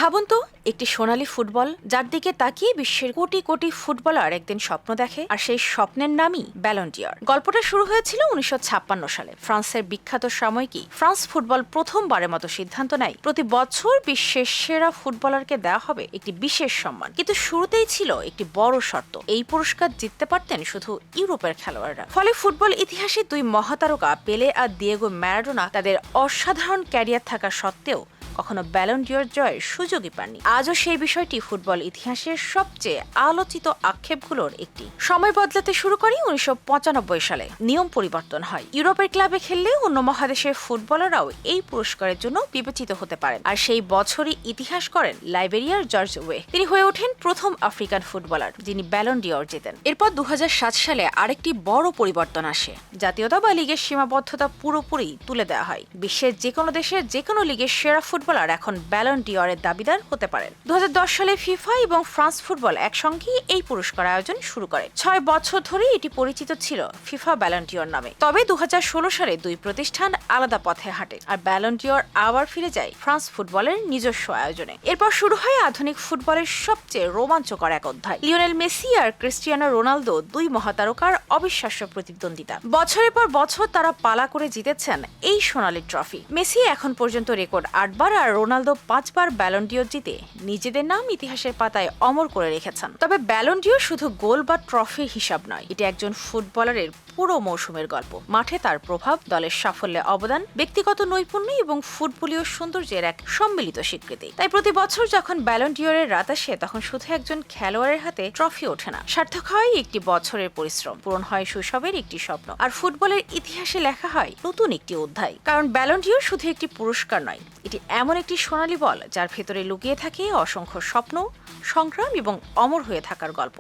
ভাবুন তো, একটি সোনালী ফুটবল যার দিকে তাকিয়ে বিশ্বের কোটি কোটি ফুটবলার একদিন স্বপ্ন দেখে, আর সেই স্বপ্নের নামই ব্যালন ডি'র। গল্পটা শুরু হয়েছিল 1956 সালে। ফ্রান্সের বিখ্যাত সাময়িকী ফ্রান্স ফুটবল প্রথমবারের মতো সিদ্ধান্ত নেয় প্রতি বছর বিশ্বের সেরা ফুটবলারকে দেওয়া হবে একটি বিশেষ সম্মান। কিন্তু শুরুতেই ছিল একটি বড় শর্ত, এই পুরস্কার জিততে পারতেন শুধু ইউরোপের খেলোয়াড়রা। ফলে ফুটবল ইতিহাসে দুই মহাতারকা পেলে আর দিয়েগো ম্যারাডোনা তাদের অসাধারণ ক্যারিয়ার থাকা সত্ত্বেও কখনো ব্যালন ডি'র জয়ের সুযোগই পাননি। আজও সেই বিষয়টি ফুটবল ইতিহাসের সবচেয়ে আলোচিত আক্ষেপগুলোর একটি। সময় বদলাতে শুরু করে 1995 সালে নিয়ম পরিবর্তন হয়। ইউরোপের ক্লাবে খেললে অন্য মহাদেশের ফুটবলাররাও এই পুরস্কারের জন্য বিবেচিত হতে পারেন। আর সেই বছরই ইতিহাস করেন লাইবেরিয়ার জর্জ ওয়ে। তিনি হয়ে ওঠেন প্রথম আফ্রিকান ফুটবলার যিনি ব্যালন ডি'র জেতেন। এরপর 2007 সালে আরেকটি বড় পরিবর্তন আসে। জাতীয়তা বা লিগের সীমাবদ্ধতা পুরোপুরি তুলে দেওয়া হয়। বিশ্বের যে কোনো দেশের যে কোনো লিগের সেরা ফুটবলার এখন ব্যালন ডি'রের দাবিদার হতে পারেন। 2010 সালে ফিফা এবং ফ্রান্স ফুটবল একসঙ্গে এই পুরস্কার আয়োজন শুরু করে। 6 বছর ধরে এটি পরিচিত ছিল ফিফা ব্যালন ডি'র নামে। তবে 2016 সালে দুই প্রতিষ্ঠান আলাদা পথে হাঁটে, আর ব্যালন ডি'র আবার ফিরে যায় ফ্রান্স ফুটবলের নিজস্ব আয়োজনে। এরপর শুরু হয় আধুনিক ফুটবলের সবচেয়ে রোমাঞ্চকর এক অধ্যায়। লিওনেল মেসি আর ক্রিস্টিয়ানো রোনালদো, দুই মহাতারকার অবিশ্বাস্য প্রতিদ্বন্দ্বিতা। বছরের পর বছর তারা পালা করে জিতেছেন এই সোনালী ট্রফি। মেসি এখন পর্যন্ত রেকর্ড 8 বার আর রোনালদো 5 বার ব্যালন ডি'র জিতে নিজেদের নাম ইতিহাসের পাতায় অমর করে রেখেছেন। তবে ব্যালন ডি'র শুধু গোল বা ট্রফি হিসাব নয়, এটি একজন ফুটবলারের পুরো মৌসুমের গল্প। মাঠে তার প্রভাব, দলের সাফল্যে অবদান, ব্যক্তিগত নৈপুণ্য এবং ফুটবলীয় সৌন্দর্যের এক সম্মিলিত স্বীকৃতি। তাই প্রতি বছর যখন ব্যালন ডি'রের রাত আসে, তখন শুধু একজন খেলোয়াড়ের হাতে ট্রফি ওঠে না, সার্থক হয় একটি বছরের পরিশ্রম, পূরণ হয় শৈশবের একটি স্বপ্ন, আর ফুটবলের ইতিহাসে লেখা হয় নতুন একটি অধ্যায়। কারণ ব্যালন ডি'র শুধু একটি পুরস্কার নয়, এটি এমন একটি সোনালী বল যার ভেতরে লুকিয়ে থাকে অসংখ্য স্বপ্ন, সংগ্রাম এবং অমর হয়ে থাকার গল্প।